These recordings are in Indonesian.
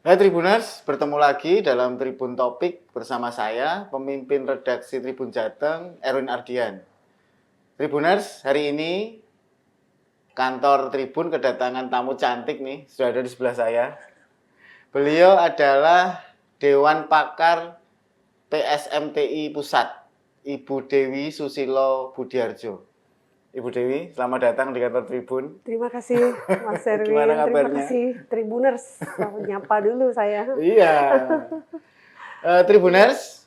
Hai Tribuners, bertemu lagi dalam Tribun Topik bersama saya, pemimpin redaksi Tribun Jateng, Erwin Ardian. Tribuners, hari ini kantor Tribun kedatangan tamu cantik nih, sudah ada di sebelah saya. Beliau adalah Dewan Pakar PSMTI Pusat, Ibu Dewi Susilo Budiarjo. Ibu Dewi, selamat datang di kantor Tribun. Terima kasih Mas Erwin. Gimana Terima kabarnya? kasih Tribuners. Nyapa dulu saya. Iya. Tribuners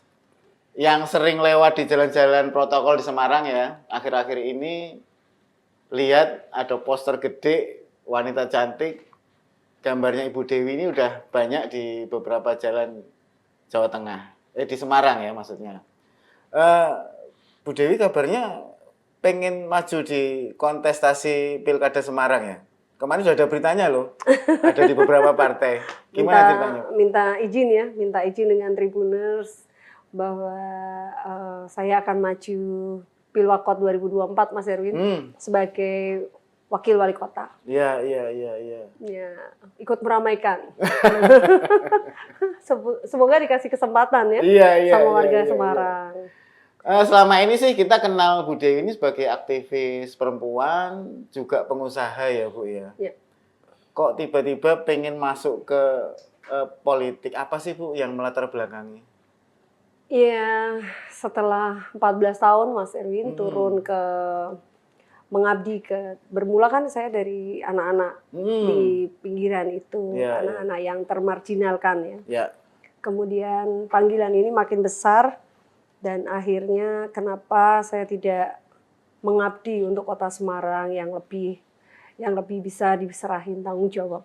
yang sering lewat di jalan-jalan protokol di Semarang ya, akhir-akhir ini lihat ada poster gede wanita cantik, gambarnya Ibu Dewi ini udah banyak di beberapa jalan Jawa Tengah, di Semarang ya maksudnya. Bu Dewi kabarnya pengen maju di kontestasi Pilkada Semarang ya. Kemarin sudah ada beritanya loh, ada di beberapa partai. Gimana ceritanya? Minta izin dengan Tribuners bahwa saya akan maju Pilwakot 2024 Mas Erwin sebagai wakil wali kota. Iya. Ya, ikut meramaikan. Semoga dikasih kesempatan ya sama warga Semarang. Selama ini sih kita kenal Bu Dewi ini sebagai aktivis perempuan, juga pengusaha ya Bu ya. Kok tiba-tiba pengen masuk ke politik? Apa sih Bu yang melatar belakangi? Iya, setelah 14 tahun Mas Erwin turun ke mengabdi bermula kan saya dari anak-anak di pinggiran itu, anak-anak yang termarginalkan ya. Kemudian panggilan ini makin besar dan akhirnya kenapa saya tidak mengabdi untuk Kota Semarang yang lebih bisa diserahin tanggung jawab.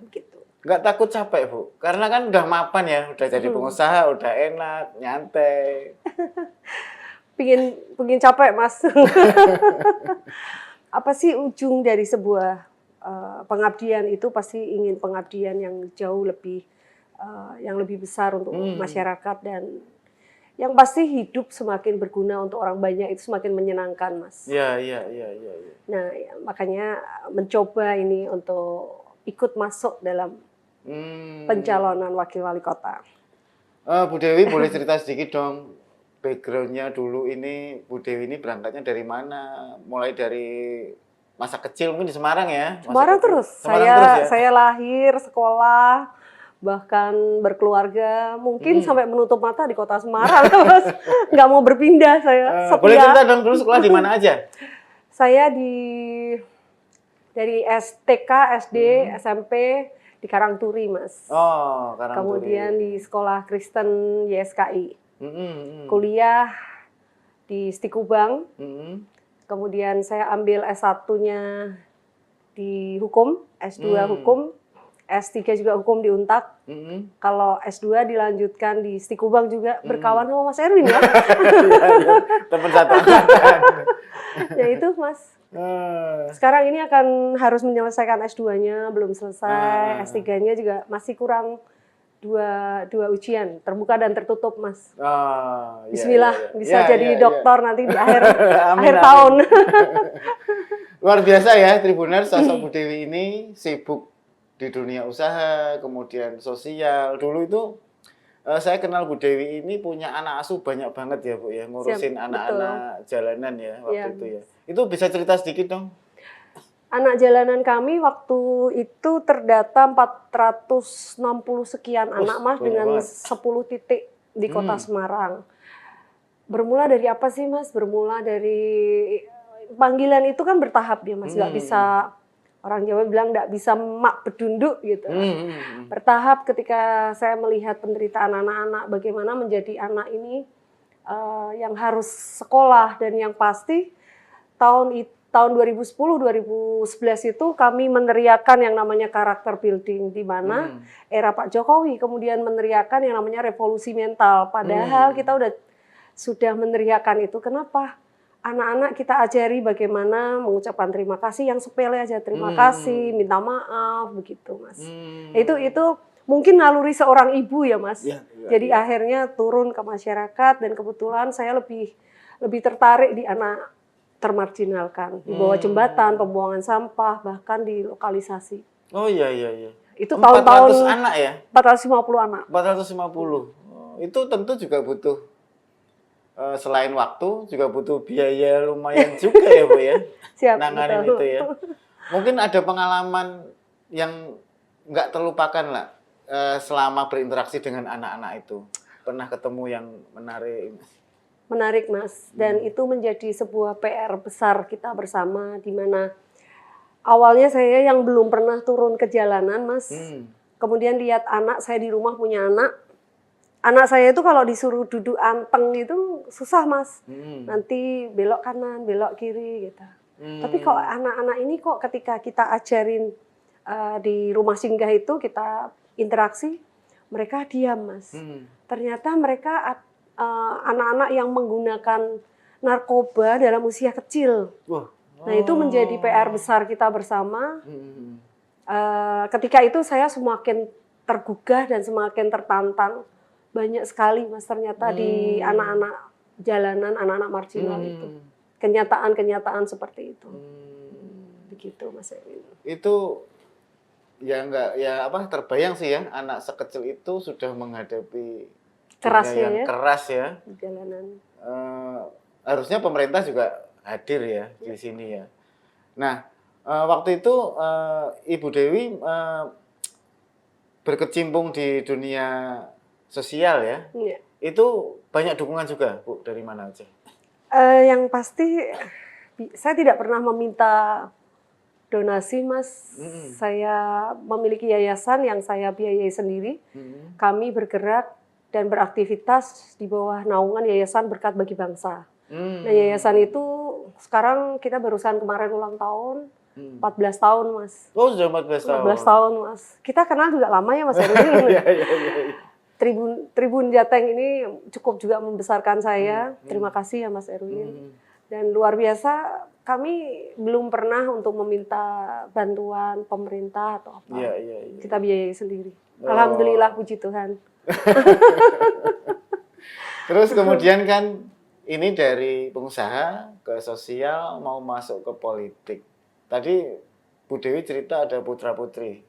Gitu. Nggak takut capek Bu? Karena kan udah mapan ya, udah jadi pengusaha, udah enak, nyantai. Pingin capek Mas. Apa sih ujung dari sebuah pengabdian itu pasti ingin pengabdian yang jauh lebih yang lebih besar untuk masyarakat dan yang pasti hidup semakin berguna untuk orang banyak itu semakin menyenangkan Mas. Iya. Nah makanya mencoba ini untuk ikut masuk dalam pencalonan wakil wali kota. Bu Dewi boleh cerita sedikit dong backgroundnya dulu ini, Bu Dewi ini berangkatnya dari mana? Mulai dari masa kecil mungkin di Semarang ya? Semarang terus. Saya lahir, sekolah, bahkan berkeluarga, mungkin sampai menutup mata di kota Semarang, Mas. Nggak mau berpindah saya. Boleh cerita dong dulu sekolah di mana aja? Saya dari TK, SD, SMP di Karangturi, Mas. Oh, Karangturi. Kemudian di sekolah Kristen YSKI. Kuliah di Stikubang. Kemudian saya ambil S1-nya di hukum, S2 hukum, S3 juga hukum di Untak. Kalau S2 dilanjutkan di Stikubang juga berkawan sama Mas Erwin ya. Teman satu angkatan. Ya itu Mas. Sekarang ini akan harus menyelesaikan S2-nya, belum selesai. S3-nya juga masih kurang dua ujian, terbuka dan tertutup Mas. Bismillah, bisa jadi dokter nanti di akhir tahun. Luar biasa ya Tribuners, sosok Bu Dewi ini sibuk di dunia usaha, kemudian sosial. Dulu itu saya kenal Bu Dewi ini punya anak asuh banyak banget ya Bu ya, ngurusin anak-anak jalanan ya waktu itu ya. Itu bisa cerita sedikit dong? Anak jalanan kami waktu itu terdata 460 sekian anak Mas dengan 10 titik di kota Semarang. Bermula dari apa sih Mas? Bermula dari panggilan itu kan bertahap ya Mas, nggak bisa, orang Jawa bilang nggak bisa mak bedunduk gitu. Bertahap ketika saya melihat penderitaan anak-anak, bagaimana menjadi anak ini yang harus sekolah dan yang pasti tahun 2010-2011 itu kami meneriakan yang namanya karakter building, di mana era Pak Jokowi kemudian meneriakan yang namanya revolusi mental. Padahal kita sudah meneriakan itu. Kenapa? Anak-anak kita ajari bagaimana mengucapkan terima kasih yang sepele aja, terima kasih, minta maaf, begitu Mas. Itu mungkin naluri seorang ibu ya Mas. Jadi akhirnya turun ke masyarakat dan kebetulan saya lebih tertarik di anak termarginalkan, di bawah jembatan, pembuangan sampah, bahkan di lokalisasi. Oh iya. Itu 400 tahun-tahun anak ya? 450 anak. 450. Itu tentu juga butuh selain waktu juga butuh biaya lumayan juga ya Bu ya. Siap, Nanganin betul. itu ya. Mungkin ada pengalaman yang nggak terlupakan lah selama berinteraksi dengan anak-anak itu. Pernah ketemu yang menarik? Menarik Mas, dan itu menjadi sebuah PR besar kita bersama, di mana awalnya saya yang belum pernah turun ke jalanan Mas, kemudian lihat anak saya di rumah punya anak saya itu kalau disuruh duduk anteng itu susah Mas, nanti belok kanan, belok kiri gitu. Tapi kok anak-anak ini kok ketika kita ajarin di rumah singgah itu kita interaksi, mereka diam Mas. Ternyata mereka anak-anak yang menggunakan narkoba dalam usia kecil. Nah itu menjadi PR besar kita bersama. Ketika itu saya semakin tergugah dan semakin tertantang. Banyak sekali Mas ternyata di anak-anak jalanan, anak-anak marginal itu. Kenyataan-kenyataan seperti itu. Begitu Mas Erwin. Itu ya enggak ya apa terbayang sih ya, anak sekecil itu sudah menghadapi Kerasnya yang ya, keras ya. di jalanan. Harusnya pemerintah juga hadir ya di sini ya. Nah, waktu itu Ibu Dewi berkecimpung di dunia sosial ya. Iya. Itu banyak dukungan juga, Bu, dari mana aja? Yang pasti saya tidak pernah meminta donasi, Mas. Saya memiliki yayasan yang saya biayai sendiri. Kami bergerak dan beraktivitas di bawah naungan Yayasan Berkat Bagi Bangsa. Nah, yayasan itu sekarang kita barusan kemarin ulang tahun, 14 tahun, Mas. Oh, sudah 14 tahun. 14 tahun, Mas. Kita kenal juga lama ya, Mas Erwin. Iya. Tribun Jateng ini cukup juga membesarkan saya. Terima kasih ya Mas Erwin. Dan luar biasa, kami belum pernah untuk meminta bantuan pemerintah atau apa. Iya. Kita biayai sendiri. Alhamdulillah, puji Tuhan. Terus kemudian kan ini dari pengusaha ke sosial mau masuk ke politik. Tadi Bu Dewi cerita ada putra-putri.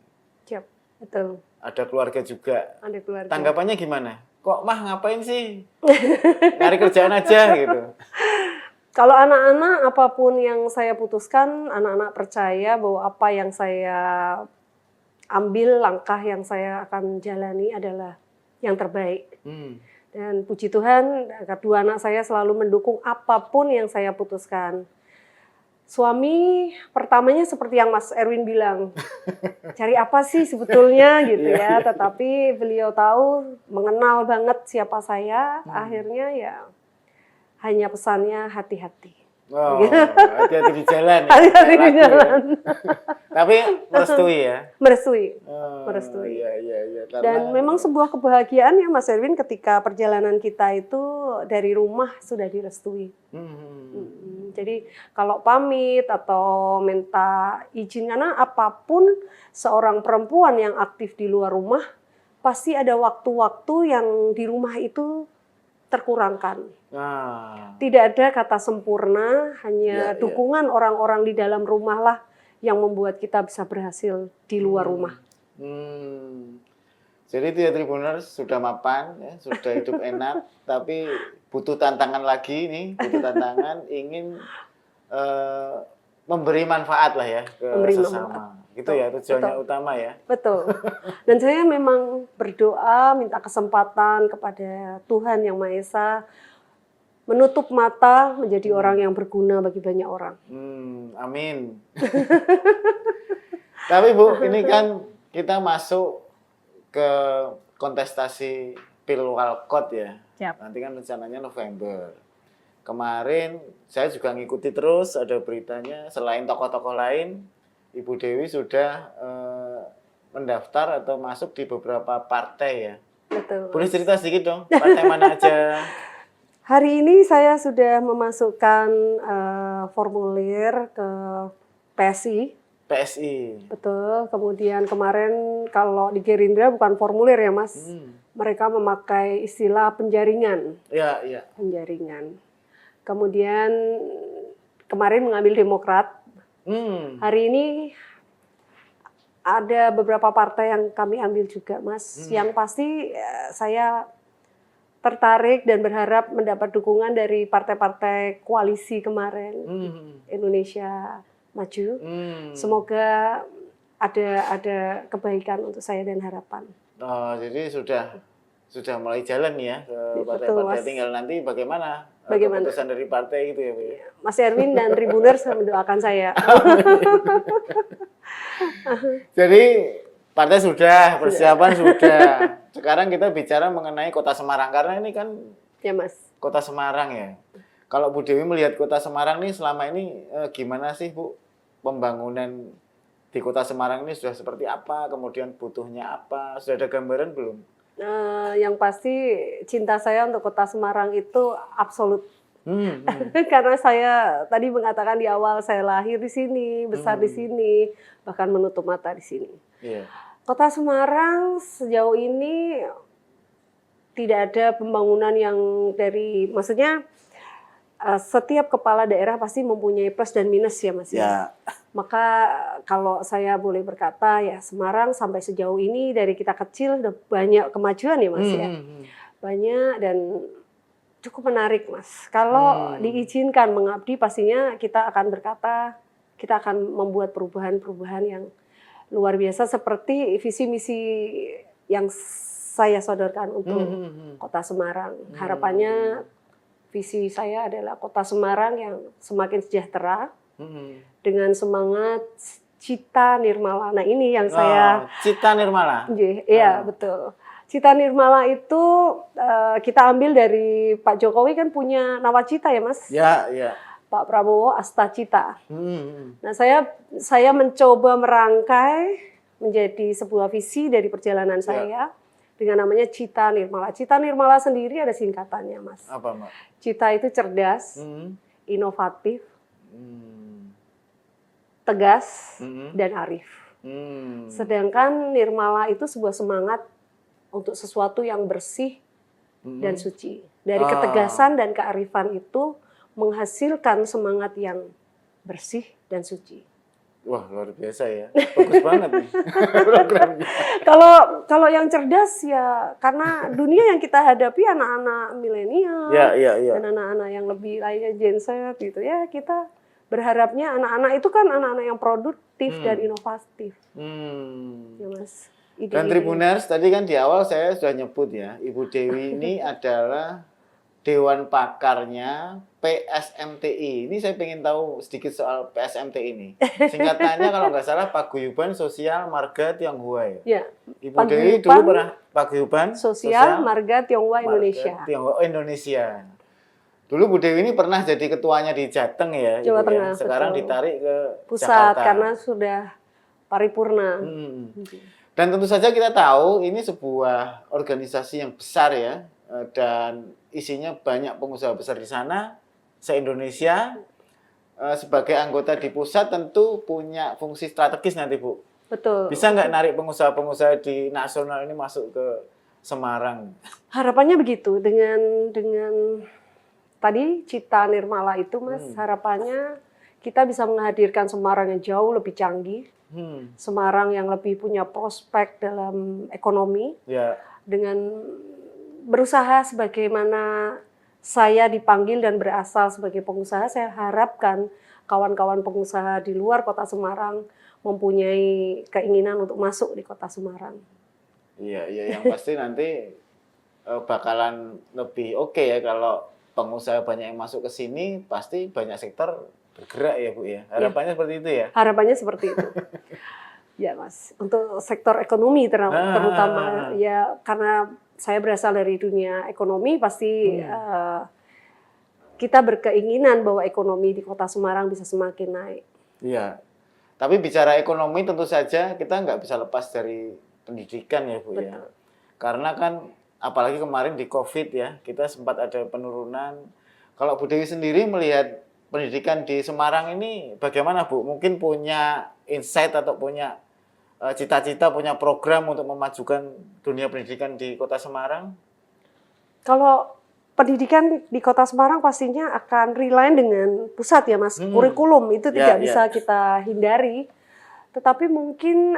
Siap, betul. Ada keluarga juga. Ada keluarga. Tanggapannya gimana? Kok mah ngapain sih? Nyari kerjaan aja gitu. Kalau anak-anak, apapun yang saya putuskan, anak-anak percaya bahwa apa yang saya ambil, langkah yang saya akan jalani adalah yang terbaik. Dan puji Tuhan, kedua anak saya selalu mendukung apapun yang saya putuskan. Suami pertamanya seperti yang Mas Erwin bilang, cari apa sih sebetulnya gitu ya. Tetapi beliau tahu, mengenal banget siapa saya, akhirnya ya hanya pesannya hati-hati. Oh, hati-hati di jalan ya. Hati-hati di jalan. Tapi merestui ya? Merestui. Iya. Dan memang sebuah kebahagiaan ya Mas Erwin ketika perjalanan kita itu dari rumah sudah direstui. Jadi kalau pamit atau minta izin, karena apapun seorang perempuan yang aktif di luar rumah, pasti ada waktu-waktu yang di rumah itu terkurangkan. Tidak ada kata sempurna, hanya dukungan orang-orang di dalam rumah lah yang membuat kita bisa berhasil di luar rumah. Jadi itu ya Tribuners, sudah mapan, ya, sudah hidup enak, tapi butuh tantangan lagi nih, butuh tantangan, ingin memberi manfaat lah ya ke sesama. Gitu ya tujuannya utama ya. Betul. Dan saya memang berdoa, minta kesempatan kepada Tuhan Yang Maha Esa, menutup mata menjadi orang yang berguna bagi banyak orang. Amin. Tapi Bu, ini kan kita masuk ke kontestasi Pilwalkot ya. Nanti kan rencananya November. Kemarin saya juga ngikuti terus, ada beritanya selain tokoh-tokoh lain, Ibu Dewi sudah mendaftar atau masuk di beberapa partai ya. Betul. Boleh cerita sedikit dong, partai mana aja? Hari ini saya sudah memasukkan formulir ke PSI. Betul. Kemudian kemarin kalau di Gerindra bukan formulir ya Mas, mereka memakai istilah penjaringan. Iya. Penjaringan. Kemudian kemarin mengambil Demokrat. Hari ini ada beberapa partai yang kami ambil juga, Mas. Yang pasti saya tertarik dan berharap mendapat dukungan dari partai-partai koalisi kemarin, Indonesia Maju. Semoga ada kebaikan untuk saya dan harapan. Oh, jadi sudah mulai jalan ya ke Betul, partai-partai. Mas. Tinggal nanti bagaimana Bagaimana? keputusan dari partai gitu ya, Bu? Mas Erwin dan Tribuners mendoakan saya. Jadi partai sudah, persiapan sudah. Sekarang kita bicara mengenai Kota Semarang karena ini kan Ya, Mas. Kota Semarang ya. Kalau Bu Dewi melihat Kota Semarang ini selama ini gimana sih, Bu? Pembangunan di Kota Semarang ini sudah seperti apa? Kemudian butuhnya apa? Sudah ada gambaran belum? Yang pasti cinta saya untuk Kota Semarang itu absolut. Karena saya tadi mengatakan di awal saya lahir di sini, besar di sini, bahkan menutup mata di sini. Iya. Kota Semarang sejauh ini tidak ada pembangunan yang maksudnya setiap kepala daerah pasti mempunyai plus dan minus ya, Mas. Ya. Maka kalau saya boleh berkata ya Semarang sampai sejauh ini dari kita kecil udah banyak kemajuan ya, Mas ya. Banyak dan cukup menarik, Mas. Kalau diizinkan mengabdi pastinya kita akan berkata kita akan membuat perubahan-perubahan yang luar biasa seperti visi misi yang saya sodorkan untuk Kota Semarang. Harapannya visi saya adalah Kota Semarang yang semakin sejahtera dengan semangat Cita Nirmala. Nah ini yang saya Cita Nirmala. Iya betul. Cita Nirmala itu kita ambil dari Pak Jokowi kan punya nawacita ya, Mas. Ya, ya. Pak Prabowo Astacita. Nah saya mencoba merangkai menjadi sebuah visi dari perjalanan saya. Dengan namanya Cita Nirmala. Cita Nirmala sendiri ada singkatannya, Mas. Apa, Mbak? Cita itu cerdas, inovatif, tegas, dan arif. Sedangkan Nirmala itu sebuah semangat untuk sesuatu yang bersih dan suci. Dari ketegasan dan kearifan itu menghasilkan semangat yang bersih dan suci. Wah, luar biasa ya. Bagus banget nih programnya. Kalau yang cerdas ya karena dunia yang kita hadapi anak-anak milenial dan anak-anak yang lebih lainnya Gen Z gitu ya, kita berharapnya anak-anak itu kan anak-anak yang produktif dan inovatif. Ya, Mas. Dan Tribuners tadi kan di awal saya sudah nyebut ya, Ibu Dewi ini adalah Dewan Pakarnya PSMTI. Ini saya ingin tahu sedikit soal PSMTI ini. Singkatannya kalau nggak salah Paguyuban Sosial Marga Tionghoa. Ya. Ibu Dewi dulu pernah Paguyuban Sosial Marga Tionghoa Indonesia. Tionghoa Indonesia. Dulu Bu Dewi ini pernah jadi ketuanya di Jateng ya, Jawa Ibu Tengah. Ya. Sekarang betul. ditarik ke pusat Jakarta. karena sudah paripurna. Dan tentu saja kita tahu ini sebuah organisasi yang besar ya, dan isinya banyak pengusaha besar di sana, se-Indonesia. Sebagai anggota di pusat tentu punya fungsi strategis nanti, Bu. Betul. Bisa nggak narik pengusaha-pengusaha di nasional ini masuk ke Semarang? Harapannya begitu dengan tadi Cita Nirmala itu, Mas. Harapannya kita bisa menghadirkan Semarang yang jauh lebih canggih, Semarang yang lebih punya prospek dalam ekonomi, dengan berusaha sebagaimana saya dipanggil dan berasal sebagai pengusaha. Saya harapkan kawan-kawan pengusaha di luar Kota Semarang mempunyai keinginan untuk masuk di Kota Semarang. Iya, yang pasti nanti bakalan lebih oke ya kalau pengusaha banyak yang masuk ke sini, pasti banyak sektor bergerak ya, Bu ya. Harapannya seperti itu ya? Harapannya seperti itu. Ya, Mas. Untuk sektor ekonomi terutama ya karena saya berasal dari dunia ekonomi, pasti kita berkeinginan bahwa ekonomi di Kota Semarang bisa semakin naik. Iya. Tapi bicara ekonomi tentu saja kita nggak bisa lepas dari pendidikan ya, Bu. Betul. Ya. Karena kan apalagi kemarin di COVID ya, kita sempat ada penurunan. Kalau Bu Dewi sendiri melihat pendidikan di Semarang ini bagaimana, Bu? Mungkin punya insight atau punya cita-cita, punya program untuk memajukan dunia pendidikan di Kota Semarang? Kalau pendidikan di Kota Semarang pastinya akan rely dengan pusat ya, Mas. Kurikulum itu tidak bisa kita hindari. Tetapi mungkin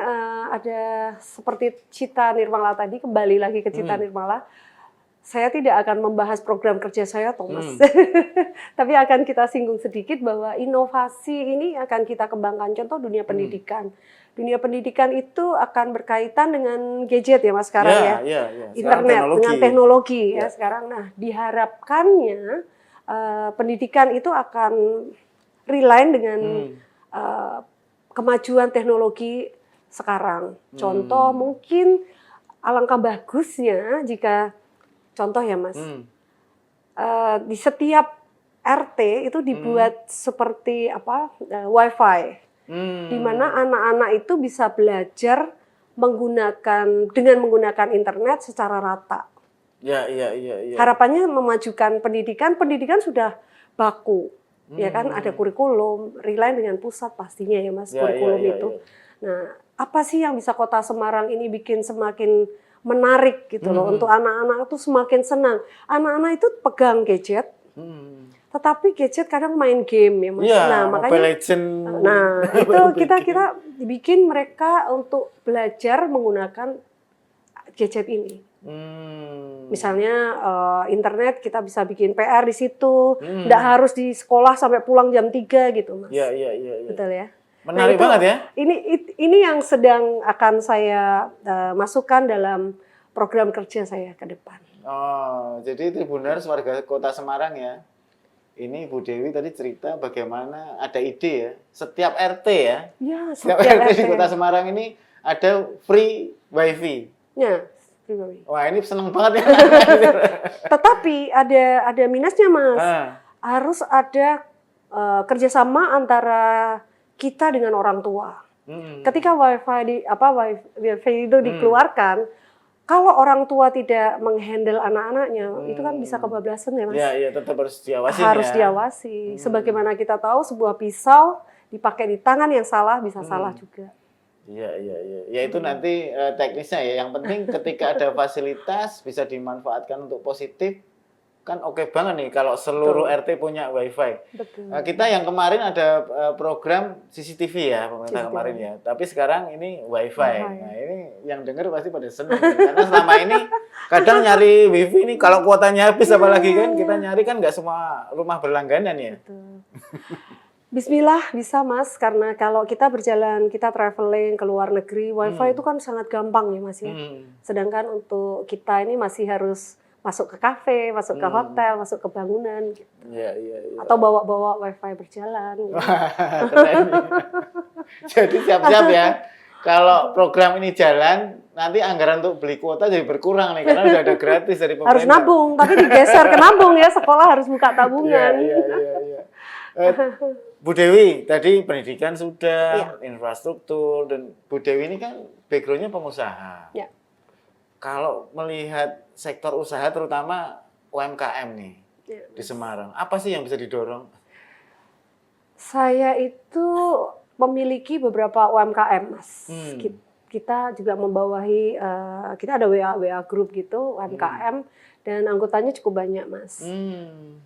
ada seperti Cita Nirmala tadi, kembali lagi ke Cita Nirmala, saya tidak akan membahas program kerja saya, Thomas. Tapi akan kita singgung sedikit bahwa inovasi ini akan kita kembangkan. Contoh dunia pendidikan. Dunia pendidikan itu akan berkaitan dengan gadget ya Mas sekarang ya. Internet dengan teknologi ya sekarang. Nah, diharapkannya pendidikan itu akan rely dengan kemajuan teknologi sekarang. Contoh mungkin alangkah bagusnya jika contoh ya Mas, di setiap RT itu dibuat seperti apa WiFi, di mana anak-anak itu bisa belajar dengan menggunakan internet secara rata. Ya. Harapannya memajukan pendidikan. Pendidikan sudah baku. Ya kan, ada kurikulum, rely dengan pusat pastinya ya Mas, kurikulum itu. Nah, apa sih yang bisa Kota Semarang ini bikin semakin menarik gitu loh, untuk anak-anak itu semakin senang. Anak-anak itu pegang gadget, tetapi gadget kadang main game ya Mas. Nah, makanya Mobile Legend. Nah, itu kita bikin mereka untuk belajar menggunakan gadget ini. Misalnya internet kita bisa bikin PR di situ, nggak harus di sekolah sampai pulang jam 3 gitu Mas. Iya. Betul ya. Menarik itu, banget ya. Ini yang sedang akan saya masukkan dalam program kerja saya ke depan. Oh, jadi Tribuners warga Kota Semarang ya. Ini Bu Dewi tadi cerita bagaimana ada ide ya. Setiap RT ya. Ya, setiap RT di Kota Semarang ini ada free wifi. Ya. Wah, ini seneng banget ya. Tetapi ada minusnya Mas. Harus ada kerjasama antara kita dengan orang tua. Ketika wifi itu dikeluarkan, kalau orang tua tidak menghandle anak-anaknya, itu kan bisa kebablasan ya Mas. Iya, tetap harus diawasi. Harus diawasi. Sebagaimana kita tahu sebuah pisau dipakai di tangan yang salah bisa salah juga. Iya. Ya itu nanti teknisnya ya. Yang penting ketika ada fasilitas bisa dimanfaatkan untuk positif, kan oke banget nih kalau seluruh RT punya wifi. Betul. Kita yang kemarin ada program CCTV ya pemerintah kemarin ya. Tapi sekarang ini wifi. Nah ini yang dengar pasti pada senang. Karena selama ini kadang nyari wifi ini kalau kuotanya habis apalagi kan kita nyari kan nggak semua rumah berlangganan ya. Betul. Bismillah bisa Mas, karena kalau kita berjalan, kita traveling ke luar negeri, wifi itu kan sangat gampang ya Mas ya. Sedangkan untuk kita ini masih harus masuk ke kafe, masuk ke hotel, masuk ke bangunan gitu. Iya. Atau bawa-bawa wifi berjalan. Gitu. Keren. Jadi siap-siap ya. Kalau program ini jalan, nanti anggaran untuk beli kuota jadi berkurang nih karena udah ada gratis dari pemerintah. Harus nabung, tapi digeser ke nabung ya, sekolah harus buka tabungan. Iya. Bu Dewi, tadi pendidikan sudah, infrastruktur, dan Bu Dewi ini kan background-nya pengusaha. Ya. Kalau melihat sektor usaha terutama UMKM nih di Semarang, apa sih yang bisa didorong? Saya itu memiliki beberapa UMKM, Mas. Kita juga membawahi, kita ada WA group gitu, UMKM, dan anggotanya cukup banyak, Mas.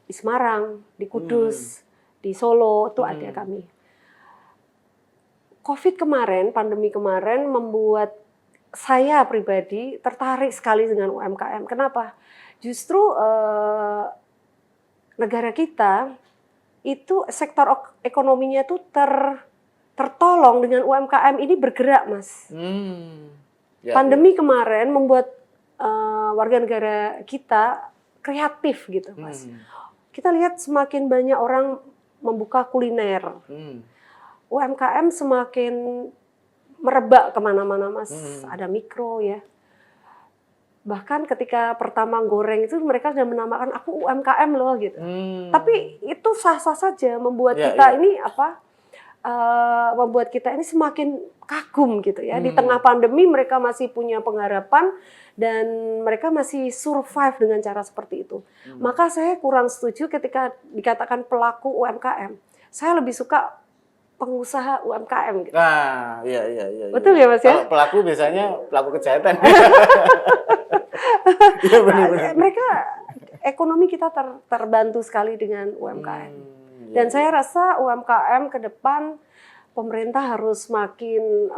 Di Semarang, di Kudus, di Solo, itu ada kami. COVID kemarin, pandemi kemarin membuat saya pribadi tertarik sekali dengan UMKM. Kenapa? Justru negara kita itu sektor ekonominya itu tertolong dengan UMKM ini bergerak, Mas. Pandemi kemarin membuat warga negara kita kreatif gitu, Mas. Kita lihat semakin banyak orang membuka kuliner. UMKM semakin merebak kemana-mana, Mas. Ada mikro ya. Bahkan ketika pertama goreng itu mereka sudah menamakan aku UMKM loh gitu. Tapi itu sah-sah saja membuat kita ini membuat kita ini semakin kagum gitu ya. Di tengah pandemi mereka masih punya pengharapan dan mereka masih survive dengan cara seperti itu. Maka saya kurang setuju ketika dikatakan pelaku UMKM. Saya lebih suka pengusaha UMKM gitu. Nah, iya. Betul ya Mas ya? Kalau pelaku biasanya pelaku kejahatan. Ya, benar. Mereka ekonomi kita terbantu sekali dengan UMKM. Dan saya rasa UMKM ke depan pemerintah harus makin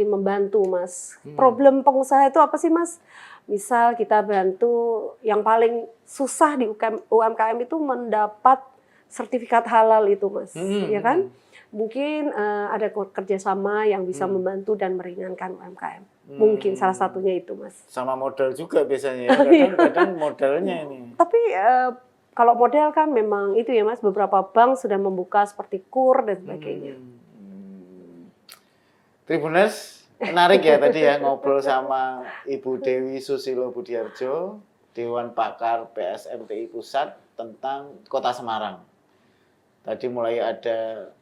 membantu, Mas. Problem pengusaha itu apa sih, Mas? Misal kita bantu, yang paling susah di UMKM itu mendapat sertifikat halal itu, Mas, ya kan? Mungkin ada kerjasama yang bisa membantu dan meringankan UMKM. Mungkin salah satunya itu, Mas. Sama modal juga biasanya ya, kadang-kadang modalnya ini. Tapi kalau model kan memang itu ya, Mas, beberapa bank sudah membuka seperti KUR dan sebagainya. Tribuners, menarik ya tadi ya ngobrol sama Ibu Dewi Susilo Budiarjo, Dewan Pakar PSMTI Pusat tentang Kota Semarang. Tadi mulai ada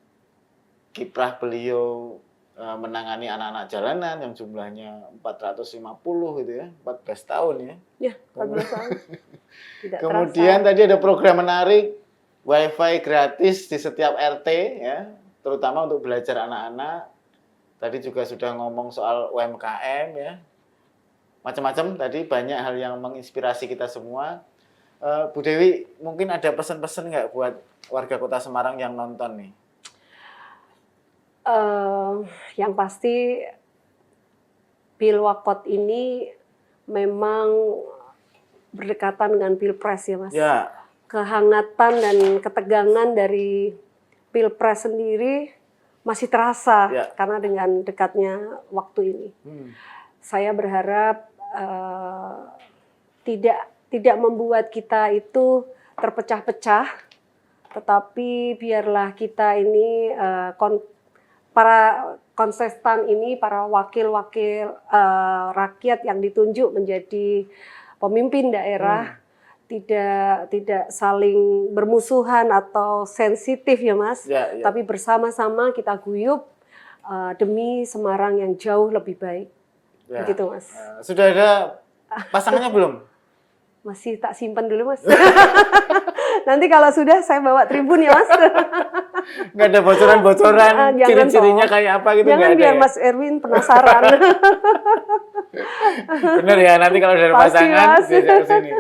kiprah beliau menangani anak-anak jalanan yang jumlahnya 450 gitu ya, 14 tahun ya. Ya, 14 tahun. Tidak Kemudian terasa. tadi ada program menarik, WiFi gratis di setiap RT ya, terutama untuk belajar anak-anak. Tadi juga sudah ngomong soal UMKM ya. Macam-macam tadi banyak hal yang menginspirasi kita semua. Bu Dewi, mungkin ada pesan-pesan nggak buat warga Kota Semarang yang nonton nih? Yang pasti Pilwakot ini memang berdekatan dengan Pilpres ya, Mas. Ya. Kehangatan dan ketegangan dari Pilpres sendiri masih terasa Ya. karena dengan dekatnya waktu ini. Saya berharap tidak membuat kita itu terpecah-pecah, tetapi biarlah kita ini para kontestan ini, para wakil-wakil rakyat yang ditunjuk menjadi pemimpin daerah tidak saling bermusuhan atau sensitif ya, Mas. Ya, ya. Tapi bersama-sama kita guyup demi Semarang yang jauh lebih baik. Ya. Begitu, Mas. Sudah ada pasangannya belum? Masih tak simpan dulu, Mas. Nanti kalau sudah saya bawa Tribun ya, Mas. Nggak ada bocoran-bocoran Jangan ciri-cirinya toh. kayak apa gitu? Jangan nggak ada biar ya? Mas Erwin penasaran. Bener ya, nanti kalau ada Pasti, pasangan Mas. diajak ke sini.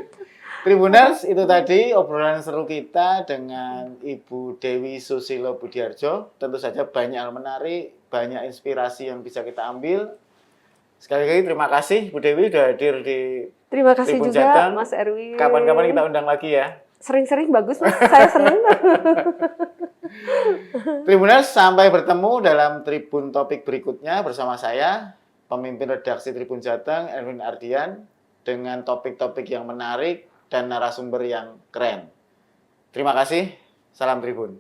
Tribuners, itu tadi obrolan seru kita dengan Ibu Dewi Susilo Budiarjo. Tentu saja banyak hal menarik, banyak inspirasi yang bisa kita ambil. Sekali lagi terima kasih Bu Dewi sudah hadir di Terima kasih Tribun juga Jateng. Mas Erwin. Kapan-kapan kita undang lagi ya. Sering-sering bagus, Mas. Saya senang. Tribuners, sampai bertemu dalam Tribun Topik berikutnya bersama saya, pemimpin redaksi Tribun Jateng, Erwin Ardian, dengan topik-topik yang menarik dan narasumber yang keren. Terima kasih, salam Tribun.